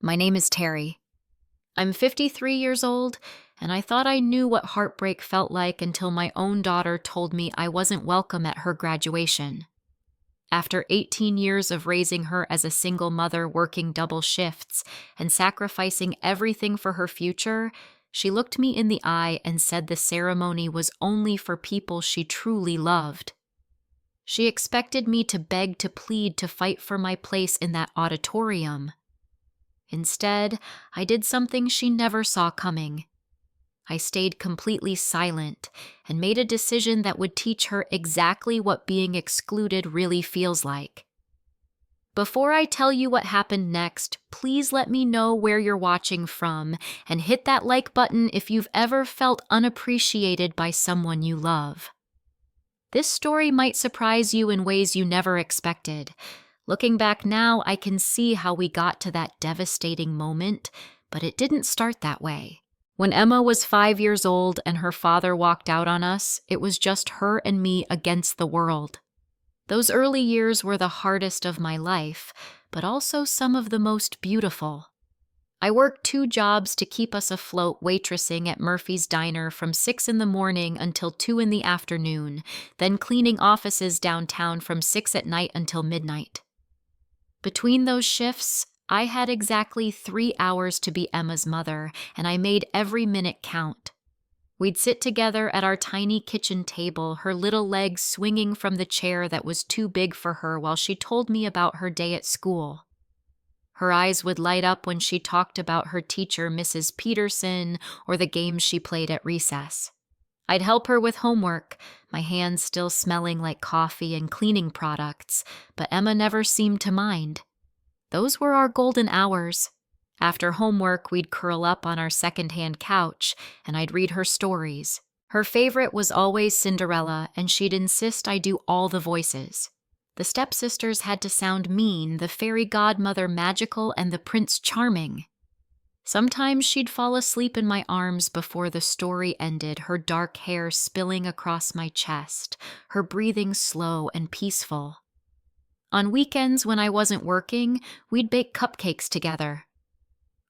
My name is Terri. I'm 53 years old, and I thought I knew what heartbreak felt like until my own daughter told me I wasn't welcome at her graduation. After 18 years of raising her as a single mother working double shifts and sacrificing everything for her future, she looked me in the eye and said the ceremony was only for people she truly loved. She expected me to beg to plead to fight for my place in that auditorium. Instead, I did something she never saw coming. I stayed completely silent and made a decision that would teach her exactly what being excluded really feels like. Before I tell you what happened next, please let me know where you're watching from and hit that like button if you've ever felt unappreciated by someone you love. This story might surprise you in ways you never expected. Looking back now, I can see how we got to that devastating moment, but it didn't start that way. When Emma was 5 years old and her father walked out on us, it was just her and me against the world. Those early years were the hardest of my life, but also some of the most beautiful. I worked 2 jobs to keep us afloat waitressing at Murphy's Diner from 6 in the morning until 2 in the afternoon, then cleaning offices downtown from 6 at night until midnight. Between those shifts, I had exactly 3 hours to be Emma's mother, and I made every minute count. We'd sit together at our tiny kitchen table, her little legs swinging from the chair that was too big for her while she told me about her day at school. Her eyes would light up when she talked about her teacher, Mrs. Peterson, or the games she played at recess. I'd help her with homework, my hands still smelling like coffee and cleaning products, but Emma never seemed to mind. Those were our golden hours. After homework, we'd curl up on our secondhand couch, and I'd read her stories. Her favorite was always Cinderella, and she'd insist I do all the voices. The stepsisters had to sound mean, the fairy godmother magical, and the prince charming. Sometimes she'd fall asleep in my arms before the story ended, her dark hair spilling across my chest, her breathing slow and peaceful. On weekends when I wasn't working, we'd bake cupcakes together.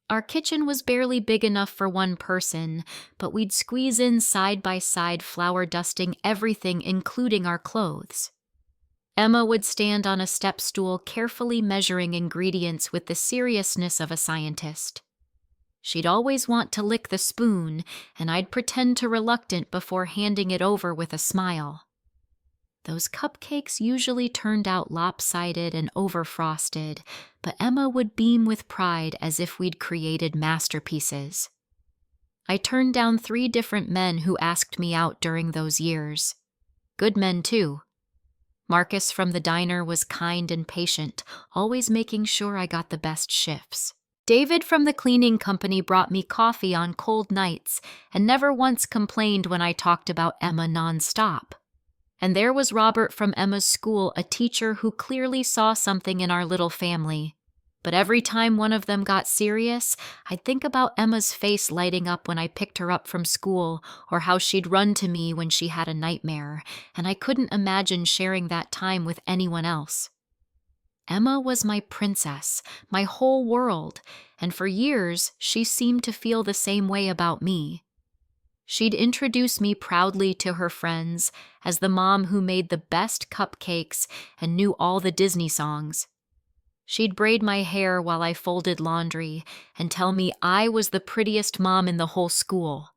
Our kitchen was barely big enough for one person, but we'd squeeze in side-by-side flour dusting everything, including our clothes. Emma would stand on a step stool carefully measuring ingredients with the seriousness of a scientist. She'd always want to lick the spoon, and I'd pretend to reluctant before handing it over with a smile. Those cupcakes usually turned out lopsided and overfrosted, but Emma would beam with pride as if we'd created masterpieces. I turned down 3 different men who asked me out during those years. Good men, too. Marcus from the diner was kind and patient, always making sure I got the best shifts. David from the cleaning company brought me coffee on cold nights and never once complained when I talked about Emma nonstop. And there was Robert from Emma's school, a teacher who clearly saw something in our little family. But every time one of them got serious, I'd think about Emma's face lighting up when I picked her up from school, or how she'd run to me when she had a nightmare, and I couldn't imagine sharing that time with anyone else. Emma was my princess, my whole world, and for years she seemed to feel the same way about me. She'd introduce me proudly to her friends as the mom who made the best cupcakes and knew all the Disney songs. She'd braid my hair while I folded laundry and tell me I was the prettiest mom in the whole school.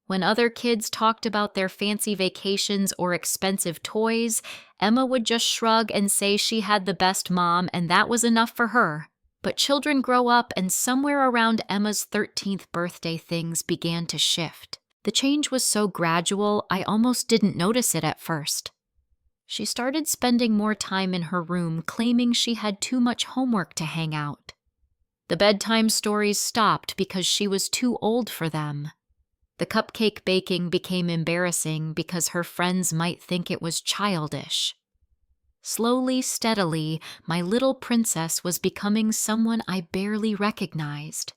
When other kids talked about their fancy vacations or expensive toys, Emma would just shrug and say she had the best mom and that was enough for her. But children grow up, and somewhere around Emma's 13th birthday things began to shift. The change was so gradual, I almost didn't notice it at first. She started spending more time in her room, claiming she had too much homework to hang out. The bedtime stories stopped because she was too old for them. The cupcake baking became embarrassing because her friends might think it was childish. Slowly, steadily, my little princess was becoming someone I barely recognized.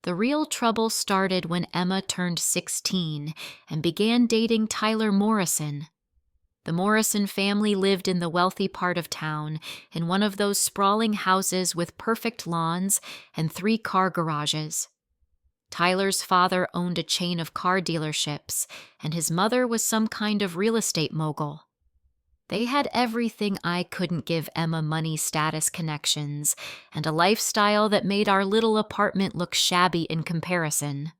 The real trouble started when Emma turned 16 and began dating Tyler Morrison. The Morrison family lived in the wealthy part of town, in one of those sprawling houses with perfect lawns and 3-car garages. Tyler's father owned a chain of car dealerships, and his mother was some kind of real estate mogul. They had everything I couldn't give Emma: money, status, connections, and a lifestyle that made our little apartment look shabby in comparison.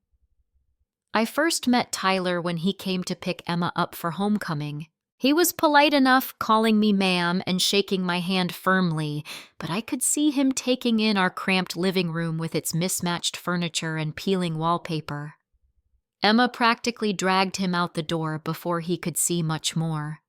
I first met Tyler when he came to pick Emma up for homecoming. He was polite enough, calling me ma'am and shaking my hand firmly, but I could see him taking in our cramped living room with its mismatched furniture and peeling wallpaper. Emma practically dragged him out the door before he could see much more.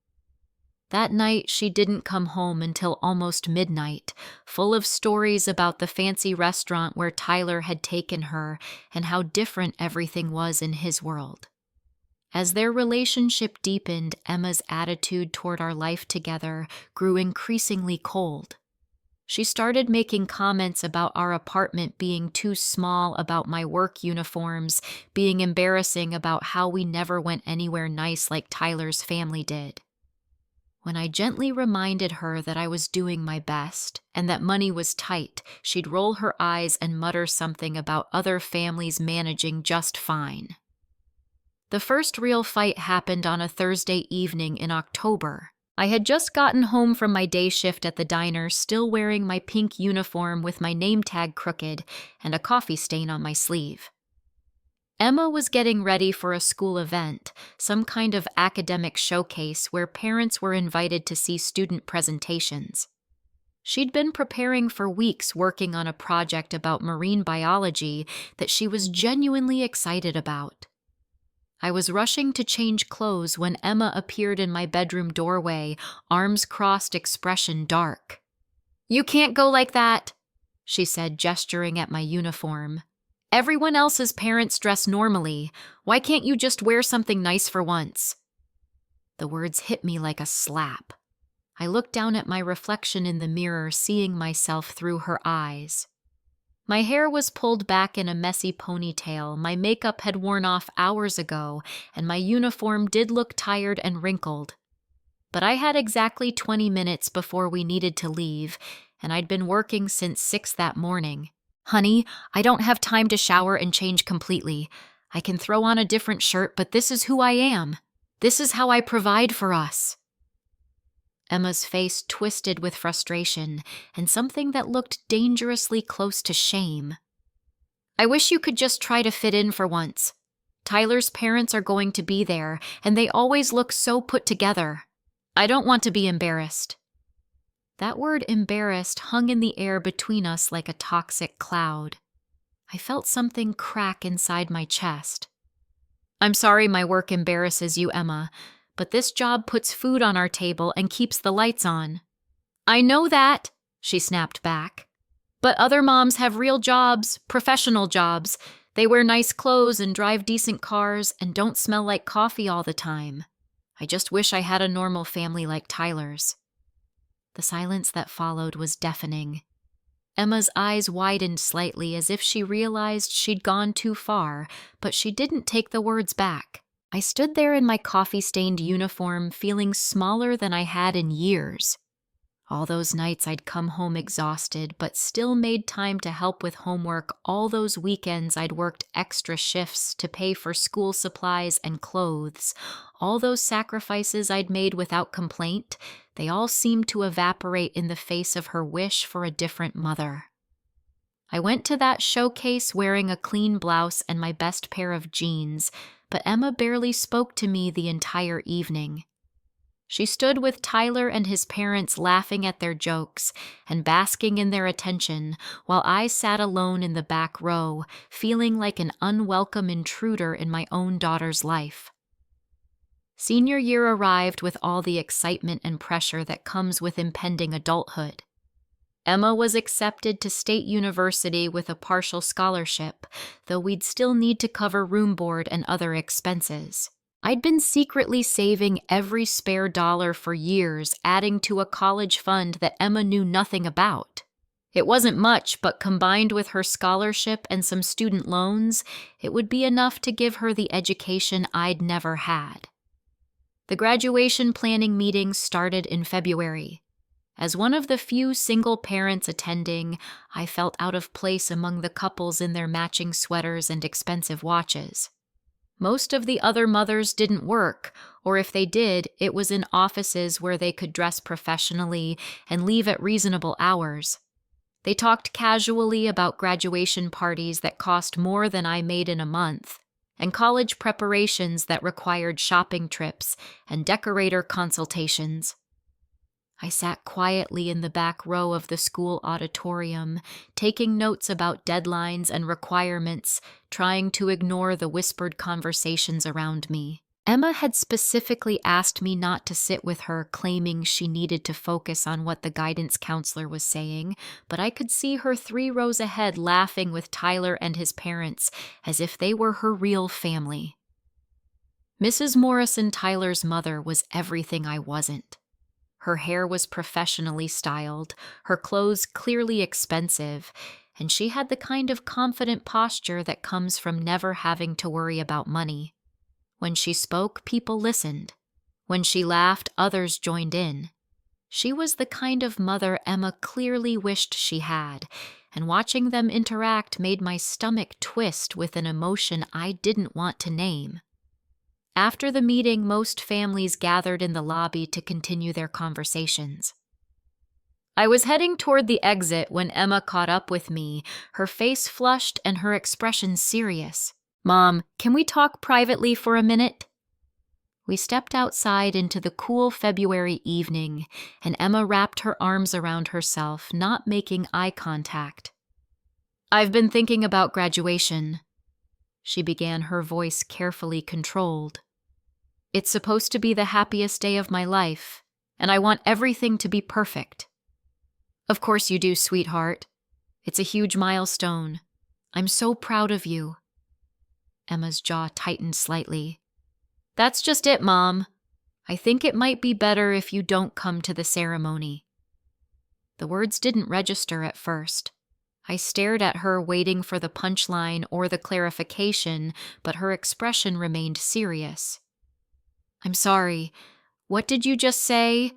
That night, she didn't come home until almost midnight, full of stories about the fancy restaurant where Tyler had taken her and how different everything was in his world. As their relationship deepened, Emma's attitude toward our life together grew increasingly cold. She started making comments about our apartment being too small, about my work uniforms, being embarrassing, about how we never went anywhere nice like Tyler's family did. When I gently reminded her that I was doing my best and that money was tight, she'd roll her eyes and mutter something about other families managing just fine. The first real fight happened on a Thursday evening in October. I had just gotten home from my day shift at the diner, still wearing my pink uniform with my name tag crooked and a coffee stain on my sleeve. Emma was getting ready for a school event, some kind of academic showcase where parents were invited to see student presentations. She'd been preparing for weeks, working on a project about marine biology that she was genuinely excited about. I was rushing to change clothes when Emma appeared in my bedroom doorway, arms crossed, expression dark. "You can't go like that," she said, gesturing at my uniform. "Everyone else's parents dress normally. Why can't you just wear something nice for once?" The words hit me like a slap. I looked down at my reflection in the mirror, seeing myself through her eyes. My hair was pulled back in a messy ponytail, my makeup had worn off hours ago, and my uniform did look tired and wrinkled. But I had exactly 20 minutes before we needed to leave, and I'd been working since 6 that morning. "Honey, I don't have time to shower and change completely. I can throw on a different shirt, but this is who I am. This is how I provide for us." Emma's face twisted with frustration and something that looked dangerously close to shame. "I wish you could just try to fit in for once. Tyler's parents are going to be there, and they always look so put together. I don't want to be embarrassed." That word embarrassed hung in the air between us like a toxic cloud. I felt something crack inside my chest. "I'm sorry my work embarrasses you, Emma, but this job puts food on our table and keeps the lights on." "I know that," she snapped back. "But other moms have real jobs, professional jobs. They wear nice clothes and drive decent cars and don't smell like coffee all the time. I just wish I had a normal family like Tyler's." The silence that followed was deafening. Emma's eyes widened slightly as if she realized she'd gone too far, but she didn't take the words back. I stood there in my coffee-stained uniform, feeling smaller than I had in years. All those nights I'd come home exhausted, but still made time to help with homework. All those weekends I'd worked extra shifts to pay for school supplies and clothes. All those sacrifices I'd made without complaint, they all seemed to evaporate in the face of her wish for a different mother. I went to that showcase wearing a clean blouse and my best pair of jeans, but Emma barely spoke to me the entire evening. She stood with Tyler and his parents laughing at their jokes and basking in their attention, while I sat alone in the back row, feeling like an unwelcome intruder in my own daughter's life. Senior year arrived with all the excitement and pressure that comes with impending adulthood. Emma was accepted to State University with a partial scholarship, though we'd still need to cover room board and other expenses. I'd been secretly saving every spare dollar for years, adding to a college fund that Emma knew nothing about. It wasn't much, but combined with her scholarship and some student loans, it would be enough to give her the education I'd never had. The graduation planning meeting started in February. As one of the few single parents attending, I felt out of place among the couples in their matching sweaters and expensive watches. Most of the other mothers didn't work, or if they did, it was in offices where they could dress professionally and leave at reasonable hours. They talked casually about graduation parties that cost more than I made in a month, and college preparations that required shopping trips and decorator consultations. I sat quietly in the back row of the school auditorium, taking notes about deadlines and requirements, trying to ignore the whispered conversations around me. Emma had specifically asked me not to sit with her, claiming she needed to focus on what the guidance counselor was saying, but I could see her 3 rows ahead laughing with Tyler and his parents as if they were her real family. Mrs. Morrison, Tyler's mother, was everything I wasn't. Her hair was professionally styled, her clothes clearly expensive, and she had the kind of confident posture that comes from never having to worry about money. When she spoke, people listened. When she laughed, others joined in. She was the kind of mother Emma clearly wished she had, and watching them interact made my stomach twist with an emotion I didn't want to name. After the meeting, most families gathered in the lobby to continue their conversations. I was heading toward the exit when Emma caught up with me, her face flushed and her expression serious. "Mom, can we talk privately for a minute?" We stepped outside into the cool February evening, and Emma wrapped her arms around herself, not making eye contact. "I've been thinking about graduation," she began, her voice carefully controlled. "It's supposed to be the happiest day of my life, and I want everything to be perfect." "Of course you do, sweetheart. It's a huge milestone. I'm so proud of you." Emma's jaw tightened slightly. "That's just it, Mom. I think it might be better if you don't come to the ceremony." The words didn't register at first. I stared at her, waiting for the punchline or the clarification, but her expression remained serious. "I'm sorry. What did you just say?"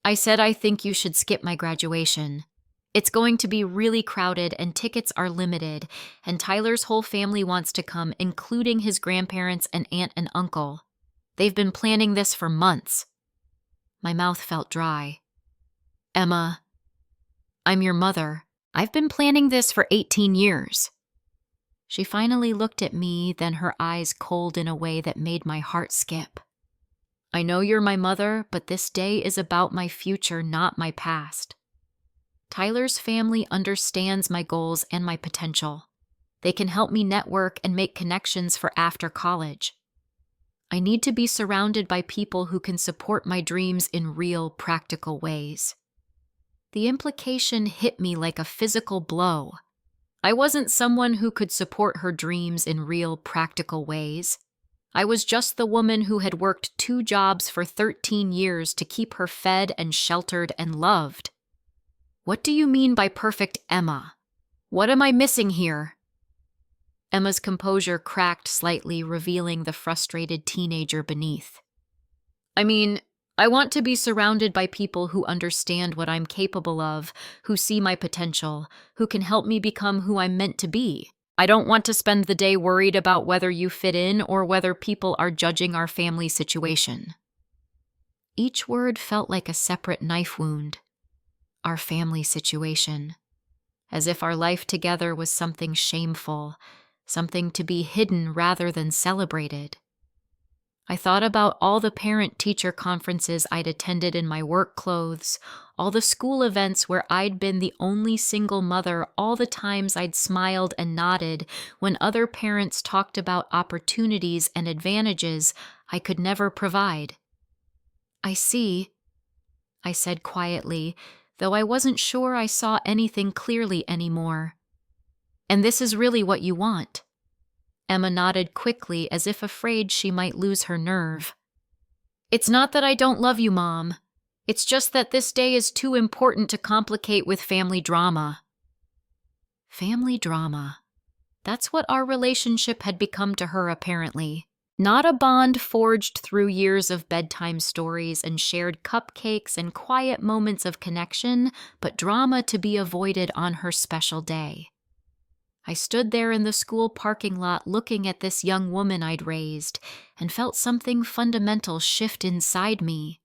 "I said I think you should skip my graduation. It's going to be really crowded and tickets are limited, and Tyler's whole family wants to come, including his grandparents and aunt and uncle. They've been planning this for months." My mouth felt dry. "Emma, I'm your mother. I've been planning this for 18 years. She finally looked at me, then her eyes cold in a way that made my heart skip. "I know you're my mother, but this day is about my future, not my past. Tyler's family understands my goals and my potential. They can help me network and make connections for after college. I need to be surrounded by people who can support my dreams in real, practical ways." The implication hit me like a physical blow. I wasn't someone who could support her dreams in real, practical ways. I was just the woman who had worked 2 jobs for 13 years to keep her fed and sheltered and loved. "What do you mean by perfect, Emma? What am I missing here?" Emma's composure cracked slightly, revealing the frustrated teenager beneath. "I mean, I want to be surrounded by people who understand what I'm capable of, who see my potential, who can help me become who I'm meant to be. I don't want to spend the day worried about whether you fit in or whether people are judging our family situation." Each word felt like a separate knife wound. Our family situation. As if our life together was something shameful, something to be hidden rather than celebrated. I thought about all the parent-teacher conferences I'd attended in my work clothes, all the school events where I'd been the only single mother, all the times I'd smiled and nodded when other parents talked about opportunities and advantages I could never provide. "I see," I said quietly, though I wasn't sure I saw anything clearly anymore. "And this is really what you want." Emma nodded quickly, as if afraid she might lose her nerve. "It's not that I don't love you, Mom. It's just that this day is too important to complicate with family drama." Family drama. That's what our relationship had become to her, apparently. Not a bond forged through years of bedtime stories and shared cupcakes and quiet moments of connection, but drama to be avoided on her special day. I stood there in the school parking lot looking at this young woman I'd raised and felt something fundamental shift inside me.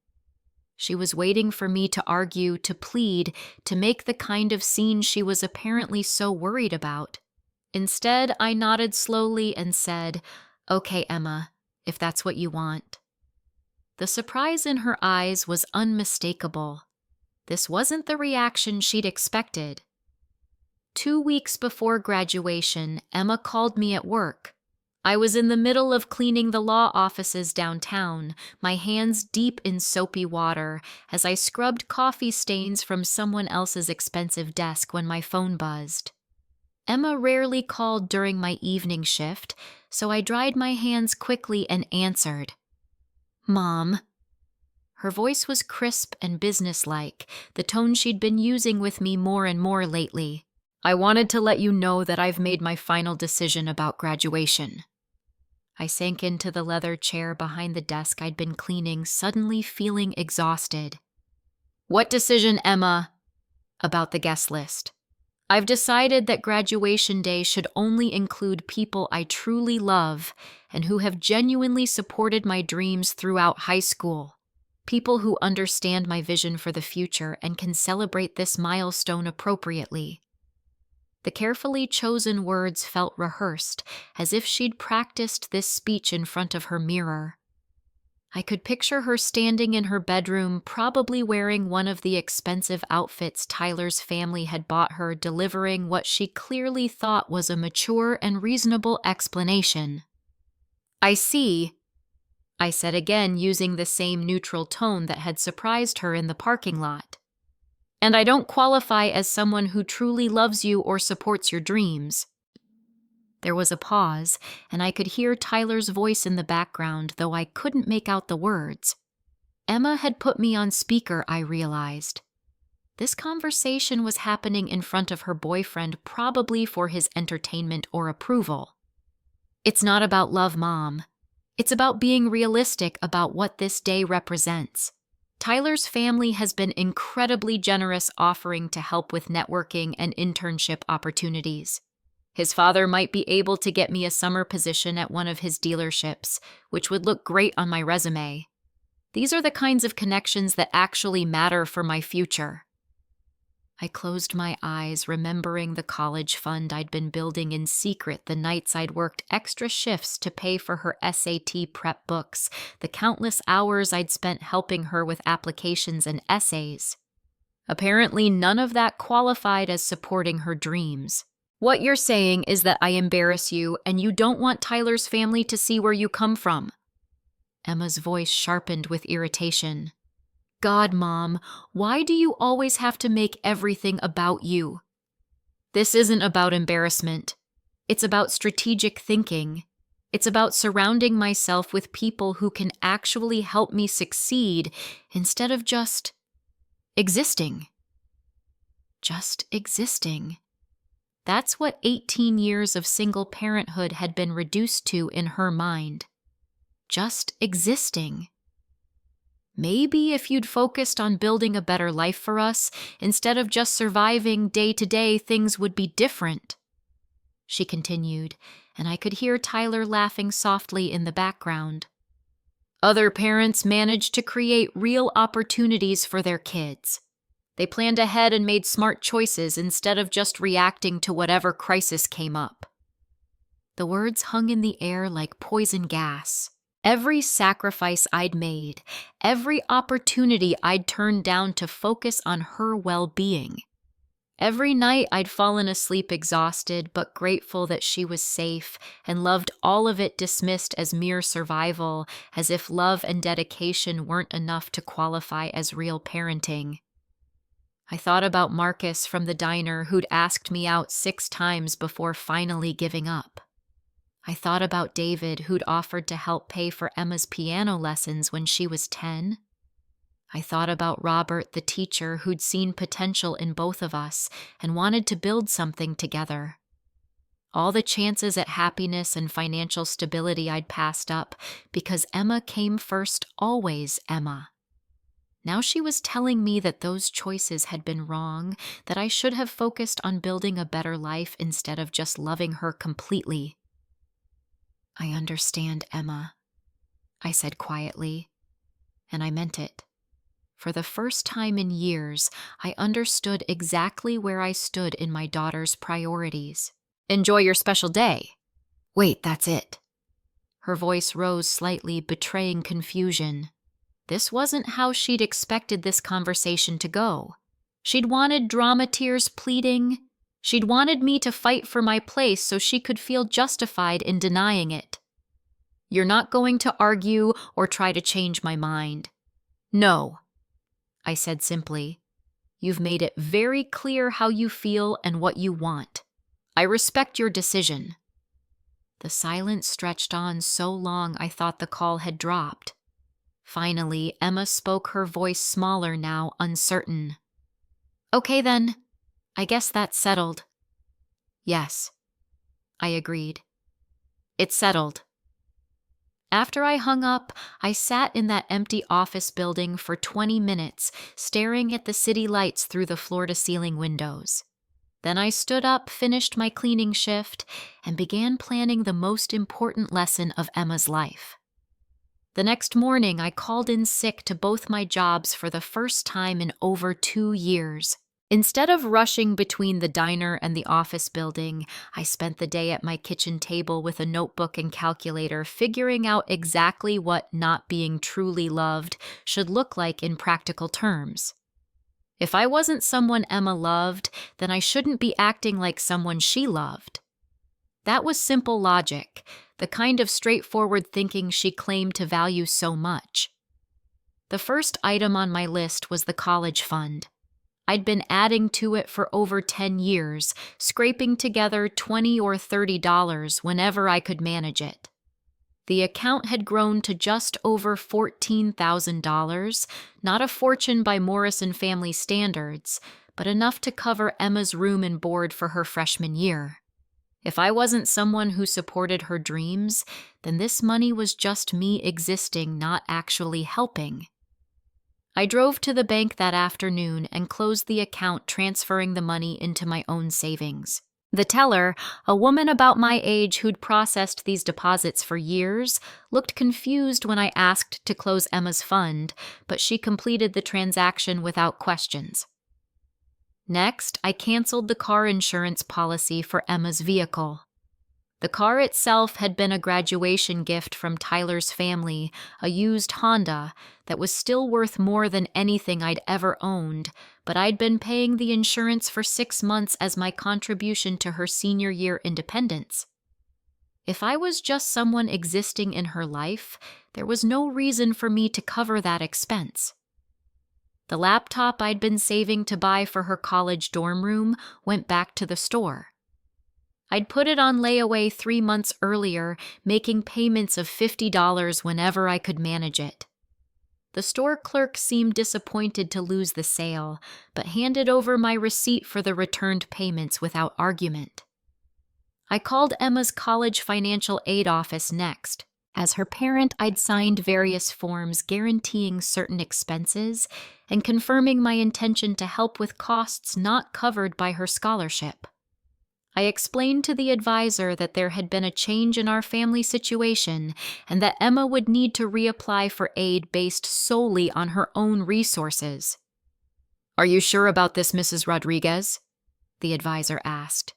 She was waiting for me to argue, to plead, to make the kind of scene she was apparently so worried about. Instead, I nodded slowly and said, "Okay, Emma, if that's what you want." The surprise in her eyes was unmistakable. This wasn't the reaction she'd expected. 2 weeks before graduation, Emma called me at work. I was in the middle of cleaning the law offices downtown, my hands deep in soapy water, as I scrubbed coffee stains from someone else's expensive desk when my phone buzzed. Emma rarely called during my evening shift, so I dried my hands quickly and answered. "Mom." Her voice was crisp and businesslike, the tone she'd been using with me more and more lately. "I wanted to let you know that I've made my final decision about graduation." I sank into the leather chair behind the desk I'd been cleaning, suddenly feeling exhausted. "What decision, Emma?" "About the guest list. I've decided that graduation day should only include people I truly love and who have genuinely supported my dreams throughout high school. People who understand my vision for the future and can celebrate this milestone appropriately." The carefully chosen words felt rehearsed, as if she'd practiced this speech in front of her mirror. I could picture her standing in her bedroom, probably wearing one of the expensive outfits Tyler's family had bought her, delivering what she clearly thought was a mature and reasonable explanation. "I see," I said again, using the same neutral tone that had surprised her in the parking lot. "And I don't qualify as someone who truly loves you or supports your dreams." There was a pause, and I could hear Tyler's voice in the background, though I couldn't make out the words. Emma had put me on speaker, I realized. This conversation was happening in front of her boyfriend, probably for his entertainment or approval. "It's not about love, Mom. It's about being realistic about what this day represents. Tyler's family has been incredibly generous, offering to help with networking and internship opportunities. His father might be able to get me a summer position at one of his dealerships, which would look great on my resume. These are the kinds of connections that actually matter for my future." I closed my eyes, remembering the college fund I'd been building in secret the nights I'd worked extra shifts to pay for her SAT prep books, the countless hours I'd spent helping her with applications and essays. Apparently, none of that qualified as supporting her dreams. "What you're saying is that I embarrass you, and you don't want Tyler's family to see where you come from." Emma's voice sharpened with irritation. "God, Mom, why do you always have to make everything about you? This isn't about embarrassment. It's about strategic thinking. It's about surrounding myself with people who can actually help me succeed instead of just existing." Just existing. That's what 18 years of single parenthood had been reduced to in her mind. Just existing. Maybe if you'd focused on building a better life for us, instead of just surviving day to day, things would be different. She continued, and I could hear Tyler laughing softly in the background. "Other parents managed to create real opportunities for their kids. They planned ahead and made smart choices instead of just reacting to whatever crisis came up." The words hung in the air like poison gas. Every sacrifice I'd made, every opportunity I'd turned down to focus on her well-being. Every night I'd fallen asleep exhausted but grateful that she was safe, and loved all of it dismissed as mere survival, as if love and dedication weren't enough to qualify as real parenting. I thought about Marcus from the diner, who'd asked me out 6 times before finally giving up. I thought about David, who'd offered to help pay for Emma's piano lessons when she was 10. I thought about Robert, the teacher, who'd seen potential in both of us and wanted to build something together. All the chances at happiness and financial stability I'd passed up because Emma came first, always Emma. Now she was telling me that those choices had been wrong, that I should have focused on building a better life instead of just loving her completely. "I understand, Emma," I said quietly, and I meant it. For the first time in years, I understood exactly where I stood in my daughter's priorities. "Enjoy your special day." "Wait, that's it." Her voice rose slightly, betraying confusion. This wasn't how she'd expected this conversation to go. She'd wanted drama tears pleading. She'd wanted me to fight for my place so she could feel justified in denying it. "You're not going to argue or try to change my mind." "No," I said simply. "You've made it very clear how you feel and what you want. I respect your decision." The silence stretched on so long I thought the call had dropped. Finally, Emma spoke, her voice smaller now, uncertain. "Okay then, I guess that's settled." "Yes," I agreed. "It's settled." After I hung up, I sat in that empty office building for 20 minutes, staring at the city lights through the floor-to-ceiling windows. Then I stood up, finished my cleaning shift, and began planning the most important lesson of Emma's life. The next morning, I called in sick to both my jobs for the first time in over 2 years. Instead of rushing between the diner and the office building, I spent the day at my kitchen table with a notebook and calculator, figuring out exactly what not being truly loved should look like in practical terms. If I wasn't someone Emma loved, then I shouldn't be acting like someone she loved. That was simple logic, the kind of straightforward thinking she claimed to value so much. The first item on my list was the college fund. I'd been adding to it for over 10 years, scraping together $20 or $30 whenever I could manage it. The account had grown to just over $14,000, not a fortune by Morrison family standards, but enough to cover Emma's room and board for her freshman year. If I wasn't someone who supported her dreams, then this money was just me existing, not actually helping. I drove to the bank that afternoon and closed the account, transferring the money into my own savings. The teller, a woman about my age who'd processed these deposits for years, looked confused when I asked to close Emma's fund, but she completed the transaction without questions. Next, I canceled the car insurance policy for Emma's vehicle. The car itself had been a graduation gift from Tyler's family, a used Honda that was still worth more than anything I'd ever owned, but I'd been paying the insurance for 6 months as my contribution to her senior year independence. If I was just someone existing in her life, there was no reason for me to cover that expense. The laptop I'd been saving to buy for her college dorm room went back to the store. I'd put it on layaway 3 months earlier, making payments of $50 whenever I could manage it. The store clerk seemed disappointed to lose the sale, but handed over my receipt for the returned payments without argument. I called Emma's college financial aid office next. As her parent, I'd signed various forms guaranteeing certain expenses and confirming my intention to help with costs not covered by her scholarship. I explained to the advisor that there had been a change in our family situation and that Emma would need to reapply for aid based solely on her own resources. "Are you sure about this, Mrs. Rodriguez?" the advisor asked.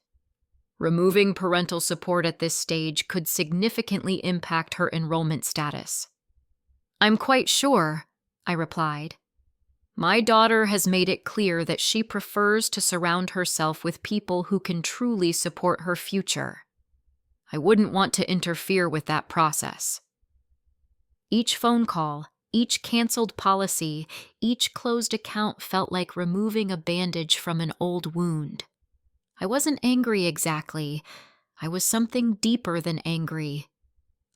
"Removing parental support at this stage could significantly impact her enrollment status." "I'm quite sure," I replied. "My daughter has made it clear that she prefers to surround herself with people who can truly support her future. I wouldn't want to interfere with that process." Each phone call, each canceled policy, each closed account felt like removing a bandage from an old wound. I wasn't angry exactly. I was something deeper than angry.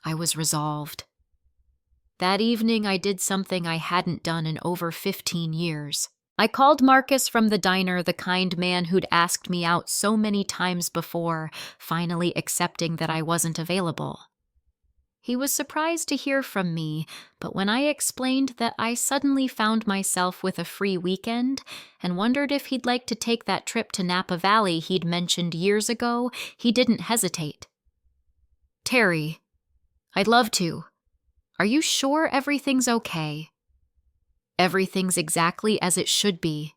I was resolved. That evening, I did something I hadn't done in over 15 years. I called Marcus from the diner, the kind man who'd asked me out so many times before, finally accepting that I wasn't available. He was surprised to hear from me, but when I explained that I suddenly found myself with a free weekend and wondered if he'd like to take that trip to Napa Valley he'd mentioned years ago, he didn't hesitate. "Terri, I'd love to. Are you sure everything's okay?" "Everything's exactly as it should be,"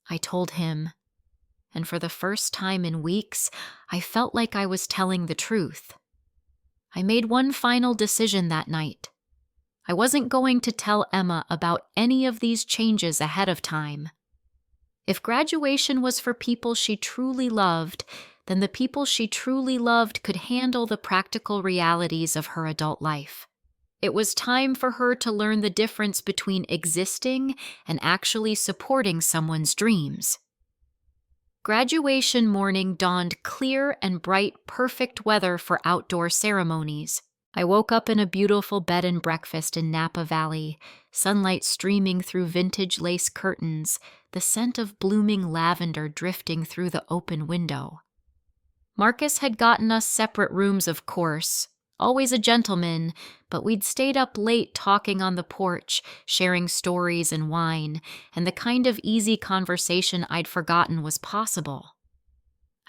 I told him, and for the first time in weeks, I felt like I was telling the truth. I made one final decision that night. I wasn't going to tell Emma about any of these changes ahead of time. If graduation was for people she truly loved, then the people she truly loved could handle the practical realities of her adult life. It was time for her to learn the difference between existing and actually supporting someone's dreams. Graduation morning dawned clear and bright, perfect weather for outdoor ceremonies. I woke up in a beautiful bed and breakfast in Napa Valley, sunlight streaming through vintage lace curtains, the scent of blooming lavender drifting through the open window. Marcus had gotten us separate rooms, of course. Always a gentleman, but we'd stayed up late talking on the porch, sharing stories and wine, and the kind of easy conversation I'd forgotten was possible.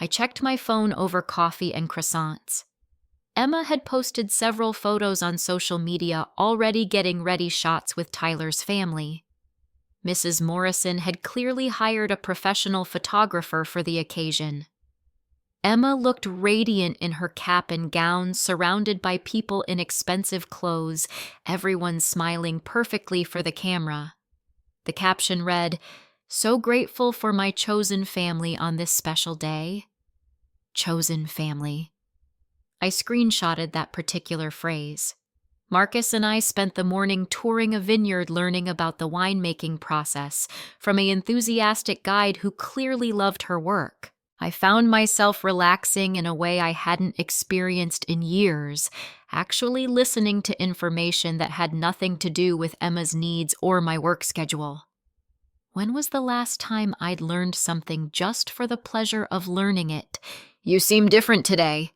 I checked my phone over coffee and croissants. Emma had posted several photos on social media already getting ready shots with Tyler's family. Mrs. Morrison had clearly hired a professional photographer for the occasion. Emma looked radiant in her cap and gown, surrounded by people in expensive clothes, everyone smiling perfectly for the camera. The caption read, "So grateful for my chosen family on this special day." Chosen family. I screenshotted that particular phrase. Marcus and I spent the morning touring a vineyard learning about the winemaking process from an enthusiastic guide who clearly loved her work. I found myself relaxing in a way I hadn't experienced in years, actually listening to information that had nothing to do with Emma's needs or my work schedule. When was the last time I'd learned something just for the pleasure of learning it? "You seem different today,"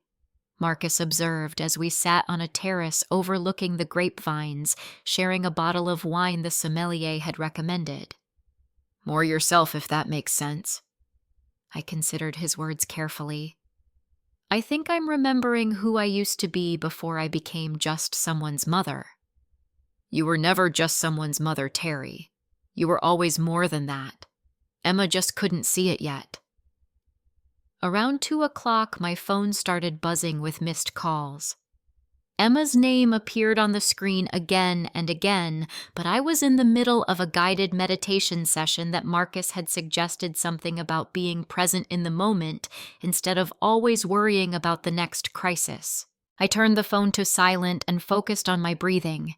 Marcus observed as we sat on a terrace overlooking the grapevines, sharing a bottle of wine the sommelier had recommended. "More yourself, if that makes sense." I considered his words carefully. "I think I'm remembering who I used to be before I became just someone's mother." "You were never just someone's mother, Terri. You were always more than that. Emma just couldn't see it yet." Around 2:00, my phone started buzzing with missed calls. Emma's name appeared on the screen again and again, but I was in the middle of a guided meditation session that Marcus had suggested something about being present in the moment instead of always worrying about the next crisis. I turned the phone to silent and focused on my breathing.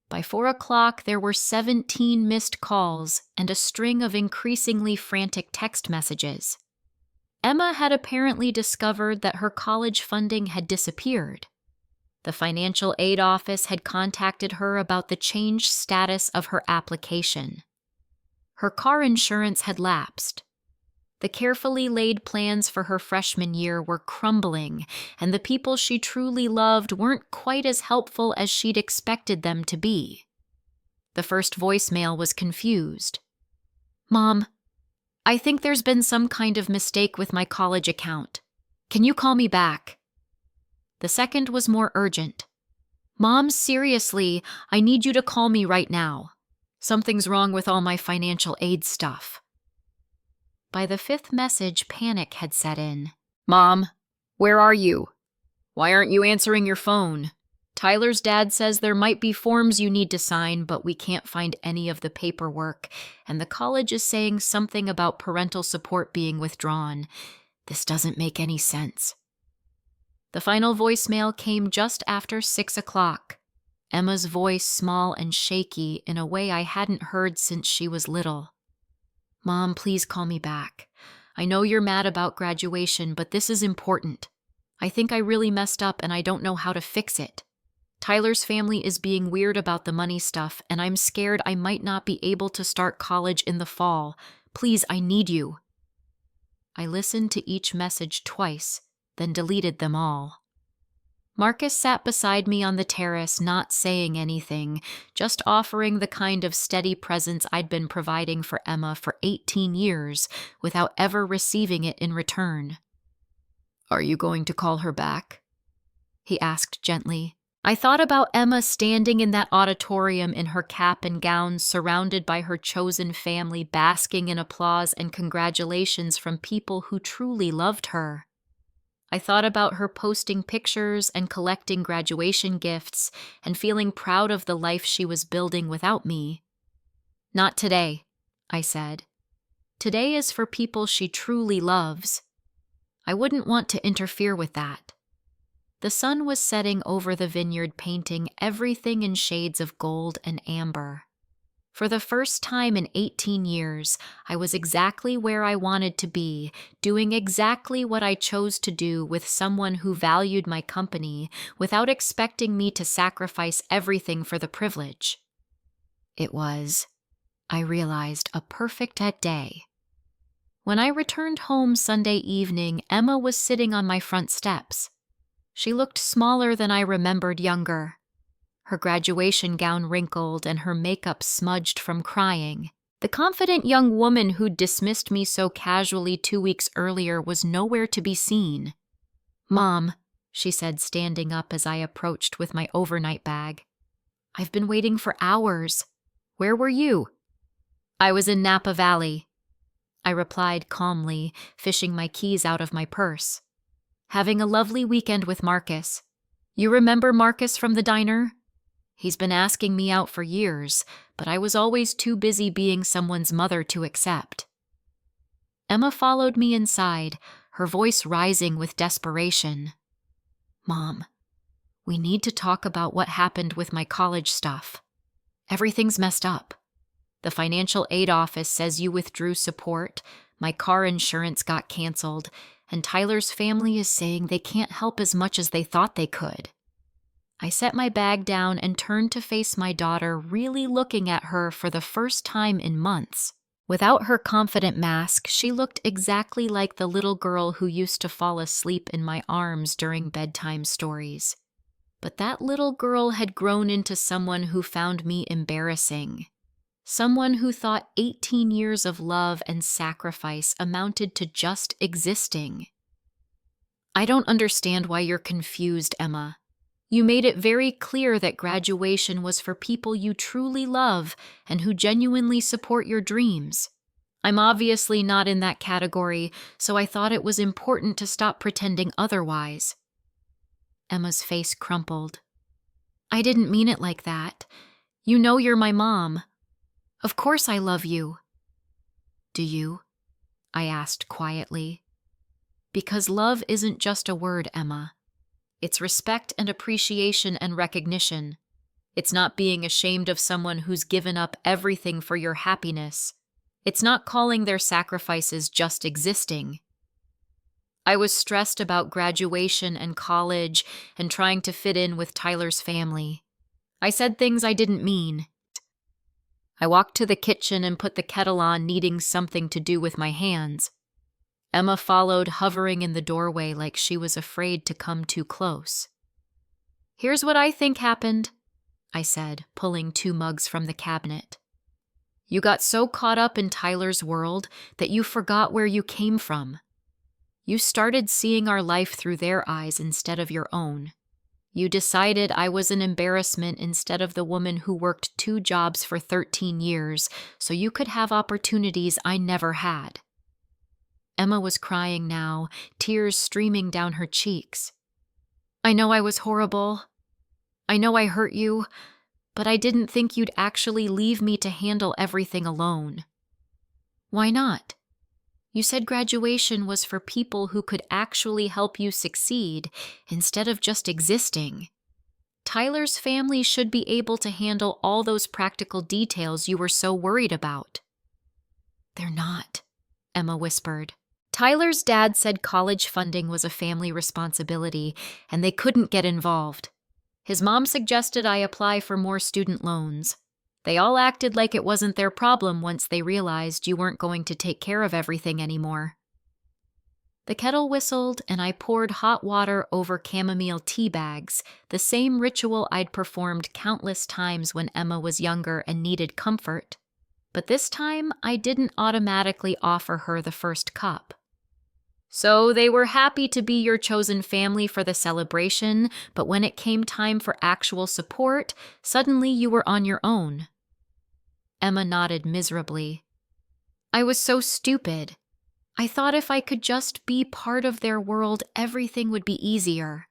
By 4:00, there were 17 missed calls and a string of increasingly frantic text messages. Emma had apparently discovered that her college funding had disappeared. The financial aid office had contacted her about the changed status of her application. Her car insurance had lapsed. The carefully laid plans for her freshman year were crumbling, and the people she truly loved weren't quite as helpful as she'd expected them to be. The first voicemail was confused. "Mom, I think there's been some kind of mistake with my college account. Can you call me back?" The second was more urgent. "Mom, seriously, I need you to call me right now. Something's wrong with all my financial aid stuff." By the fifth message, panic had set in. "Mom, where are you? Why aren't you answering your phone? Tyler's dad says there might be forms you need to sign, but we can't find any of the paperwork, and the college is saying something about parental support being withdrawn. This doesn't make any sense." The final voicemail came just after 6:00. Emma's voice small and shaky in a way I hadn't heard since she was little. "Mom, please call me back. I know you're mad about graduation, but this is important. I think I really messed up and I don't know how to fix it. Tyler's family is being weird about the money stuff, and I'm scared I might not be able to start college in the fall. Please, I need you." I listened to each message twice, then deleted them all. Marcus sat beside me on the terrace, not saying anything, just offering the kind of steady presence I'd been providing for Emma for 18 years without ever receiving it in return. "Are you going to call her back?" he asked gently. I thought about Emma standing in that auditorium in her cap and gown, surrounded by her chosen family, basking in applause and congratulations from people who truly loved her. I thought about her posting pictures and collecting graduation gifts and feeling proud of the life she was building without me. "Not today," I said. "Today is for people she truly loves. I wouldn't want to interfere with that." The sun was setting over the vineyard, painting everything in shades of gold and amber. For the first time in 18 years, I was exactly where I wanted to be, doing exactly what I chose to do with someone who valued my company without expecting me to sacrifice everything for the privilege. It was, I realized, a perfect day. When I returned home Sunday evening, Emma was sitting on my front steps. She looked smaller than I remembered younger. Her graduation gown wrinkled and her makeup smudged from crying. The confident young woman who'd dismissed me so casually 2 weeks earlier was nowhere to be seen. "Mom," she said, standing up as I approached with my overnight bag. "I've been waiting for hours. Where were you?" "I was in Napa Valley," I replied calmly, fishing my keys out of my purse. "Having a lovely weekend with Marcus. You remember Marcus from the diner? He's been asking me out for years, but I was always too busy being someone's mother to accept." Emma followed me inside, her voice rising with desperation. "Mom, we need to talk about what happened with my college stuff. Everything's messed up. The financial aid office says you withdrew support, my car insurance got canceled, and Tyler's family is saying they can't help as much as they thought they could." I set my bag down and turned to face my daughter, really looking at her for the first time in months. Without her confident mask, she looked exactly like the little girl who used to fall asleep in my arms during bedtime stories. But that little girl had grown into someone who found me embarrassing. Someone who thought 18 years of love and sacrifice amounted to just existing. "I don't understand why you're confused, Emma. You made it very clear that graduation was for people you truly love and who genuinely support your dreams. I'm obviously not in that category, so I thought it was important to stop pretending otherwise." Emma's face crumpled. "I didn't mean it like that. You know you're my mom. Of course I love you." "Do you?" I asked quietly. "Because love isn't just a word, Emma. It's respect and appreciation and recognition. It's not being ashamed of someone who's given up everything for your happiness. It's not calling their sacrifices just existing." I was stressed about graduation and college and trying to fit in with Tyler's family. I said things I didn't mean. I walked to the kitchen and put the kettle on, needing something to do with my hands. Emma followed, hovering in the doorway like she was afraid to come too close. "Here's what I think happened," I said, pulling 2 mugs from the cabinet. "You got so caught up in Tyler's world that you forgot where you came from. You started seeing our life through their eyes instead of your own. You decided I was an embarrassment instead of the woman who worked 2 jobs for 13 years so you could have opportunities I never had." Emma was crying now, tears streaming down her cheeks. "I know I was horrible. I know I hurt you, but I didn't think you'd actually leave me to handle everything alone." "Why not? You said graduation was for people who could actually help you succeed instead of just existing. Tyler's family should be able to handle all those practical details you were so worried about." "They're not," Emma whispered. "Tyler's dad said college funding was a family responsibility and they couldn't get involved. His mom suggested I apply for more student loans. They all acted like it wasn't their problem once they realized you weren't going to take care of everything anymore. The kettle whistled, and I poured hot water over chamomile tea bags, the same ritual I'd performed countless times when Emma was younger and needed comfort. But this time, I didn't automatically offer her the first cup. So they were happy to be your chosen family for the celebration, but when it came time for actual support, suddenly you were on your own. Emma nodded miserably. I was so stupid. I thought if I could just be part of their world, everything would be easier.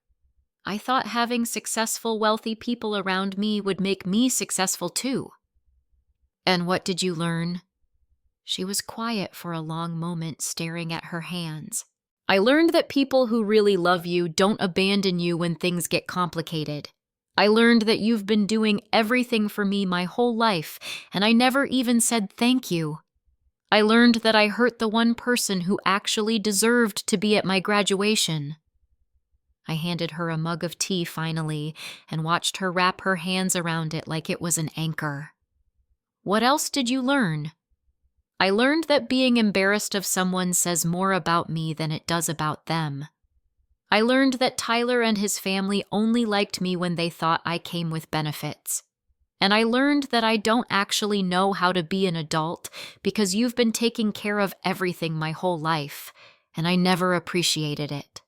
I thought having successful, wealthy people around me would make me successful too. And what did you learn? She was quiet for a long moment, staring at her hands. I learned that people who really love you don't abandon you when things get complicated. I learned that you've been doing everything for me my whole life, and I never even said thank you. I learned that I hurt the one person who actually deserved to be at my graduation. I handed her a mug of tea finally and watched her wrap her hands around it like it was an anchor. What else did you learn? I learned that being embarrassed of someone says more about me than it does about them. I learned that Tyler and his family only liked me when they thought I came with benefits. And I learned that I don't actually know how to be an adult because you've been taking care of everything my whole life, and I never appreciated it.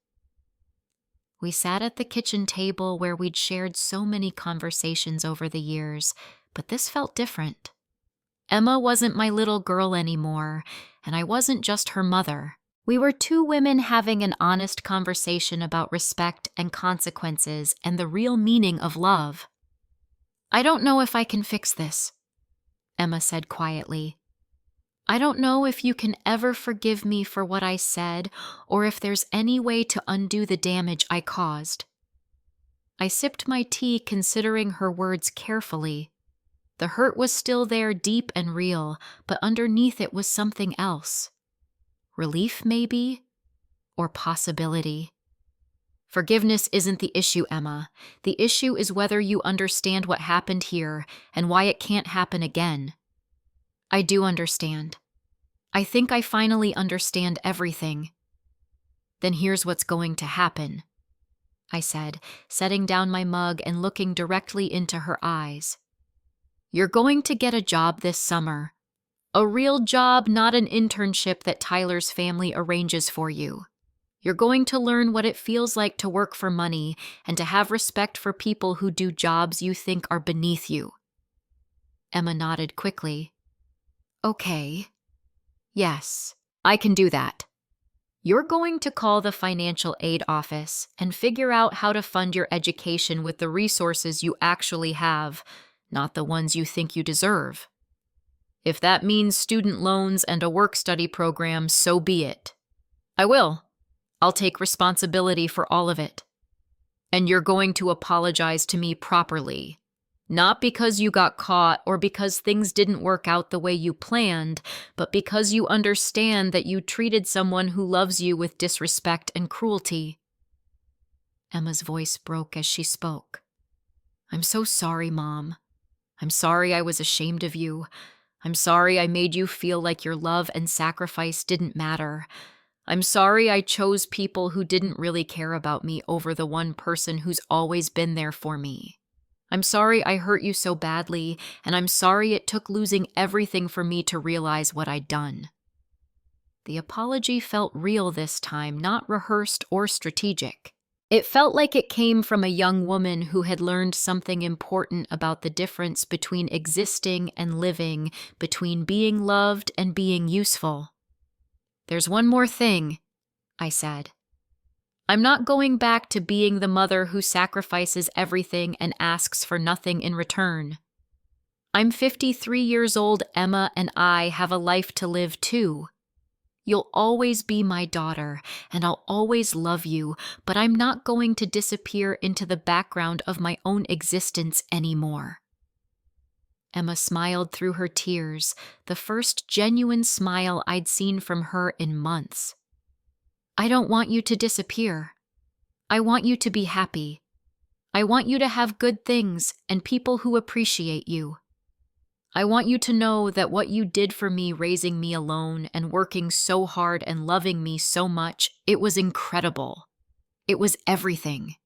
We sat at the kitchen table where we'd shared so many conversations over the years, but this felt different. Emma wasn't my little girl anymore, and I wasn't just her mother. We were two women having an honest conversation about respect and consequences and the real meaning of love. I don't know if I can fix this, Emma said quietly. I don't know if you can ever forgive me for what I said or if there's any way to undo the damage I caused. I sipped my tea, considering her words carefully. The hurt was still there, deep and real, but underneath it was something else. Relief, maybe? Or possibility. Forgiveness isn't the issue, Emma. The issue is whether you understand what happened here and why it can't happen again. I do understand. I think I finally understand everything. Then here's what's going to happen, I said, setting down my mug and looking directly into her eyes. You're going to get a job this summer. A real job, not an internship that Tyler's family arranges for you. You're going to learn what it feels like to work for money and to have respect for people who do jobs you think are beneath you. Emma nodded quickly. Okay. Yes, I can do that. You're going to call the financial aid office and figure out how to fund your education with the resources you actually have, not the ones you think you deserve. If that means student loans and a work-study program, so be it. I will. I'll take responsibility for all of it. And you're going to apologize to me properly. Not because you got caught or because things didn't work out the way you planned, but because you understand that you treated someone who loves you with disrespect and cruelty. Emma's voice broke as she spoke. I'm so sorry, Mom. I'm sorry I was ashamed of you. I'm sorry I made you feel like your love and sacrifice didn't matter. I'm sorry I chose people who didn't really care about me over the one person who's always been there for me. I'm sorry I hurt you so badly, and I'm sorry it took losing everything for me to realize what I'd done. The apology felt real this time, not rehearsed or strategic. It felt like it came from a young woman who had learned something important about the difference between existing and living, between being loved and being useful. There's one more thing, I said. I'm not going back to being the mother who sacrifices everything and asks for nothing in return. I'm 53 years old, Emma, and I have a life to live too. You'll always be my daughter, and I'll always love you, but I'm not going to disappear into the background of my own existence anymore. Emma smiled through her tears, the first genuine smile I'd seen from her in months. I don't want you to disappear. I want you to be happy. I want you to have good things and people who appreciate you. I want you to know that what you did for me raising me alone and working so hard and loving me so much, it was incredible. It was everything.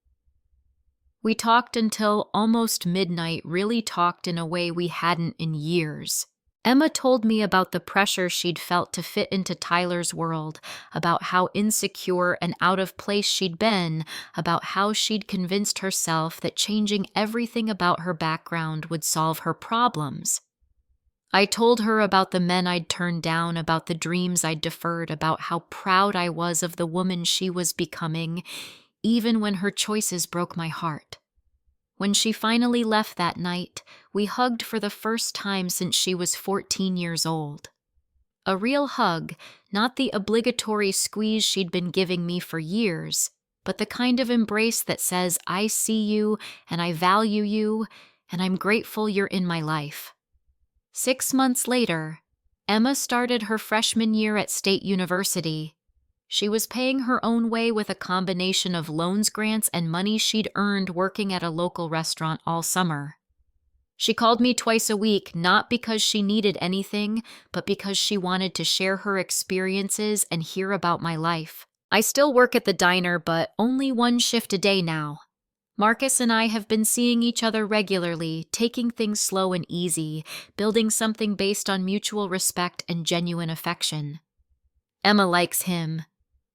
We talked until almost midnight, really talked in a way we hadn't in years. Emma told me about the pressure she'd felt to fit into Tyler's world, about how insecure and out of place she'd been, about how she'd convinced herself that changing everything about her background would solve her problems. I told her about the men I'd turned down, about the dreams I'd deferred, about how proud I was of the woman she was becoming, even when her choices broke my heart. When she finally left that night, we hugged for the first time since she was 14 years old. A real hug, not the obligatory squeeze she'd been giving me for years, but the kind of embrace that says, I see you, and I value you, and I'm grateful you're in my life. 6 months later, Emma started her freshman year at State University. She was paying her own way with a combination of loans, grants, and money she'd earned working at a local restaurant all summer. She called me twice a week, not because she needed anything, but because she wanted to share her experiences and hear about my life. I still work at the diner, but only 1 shift a day now. Marcus and I have been seeing each other regularly, taking things slow and easy, building something based on mutual respect and genuine affection. Emma likes him.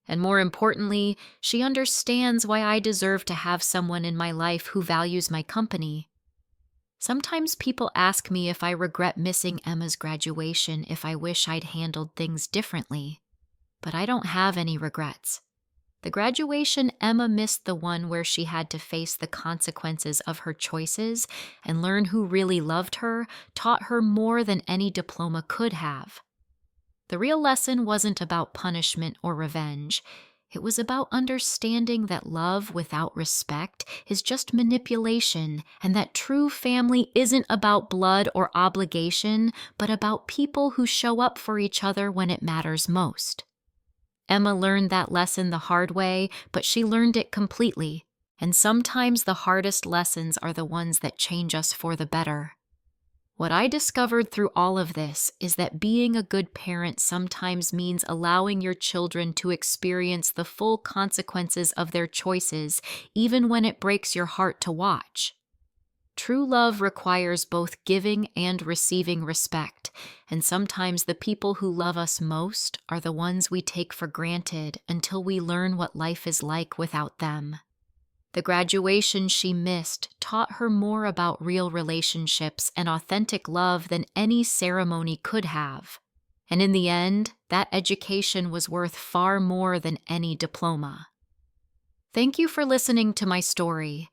And more importantly, she understands why I deserve to have someone in my life who values my company. Sometimes people ask me if I regret missing Emma's graduation, if I wish I'd handled things differently. But I don't have any regrets. The graduation Emma missed, the one where she had to face the consequences of her choices and learn who really loved her, taught her more than any diploma could have. The real lesson wasn't about punishment or revenge. It was about understanding that love without respect is just manipulation, and that true family isn't about blood or obligation, but about people who show up for each other when it matters most. Emma learned that lesson the hard way, but she learned it completely, and sometimes the hardest lessons are the ones that change us for the better. What I discovered through all of this is that being a good parent sometimes means allowing your children to experience the full consequences of their choices, even when it breaks your heart to watch. True love requires both giving and receiving respect, and sometimes the people who love us most are the ones we take for granted until we learn what life is like without them. The graduation she missed taught her more about real relationships and authentic love than any ceremony could have. And in the end, that education was worth far more than any diploma. Thank you for listening to my story.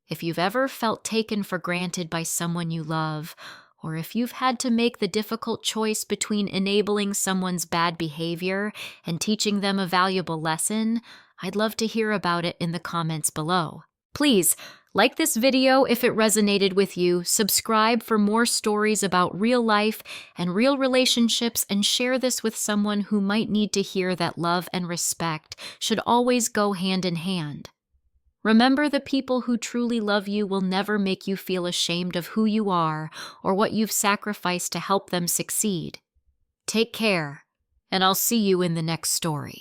If you've ever felt taken for granted by someone you love, or if you've had to make the difficult choice between enabling someone's bad behavior and teaching them a valuable lesson, I'd love to hear about it in the comments below. Please, like this video if it resonated with you, subscribe for more stories about real life and real relationships, and share this with someone who might need to hear that love and respect should always go hand in hand. Remember, the people who truly love you will never make you feel ashamed of who you are or what you've sacrificed to help them succeed. Take care, and I'll see you in the next story.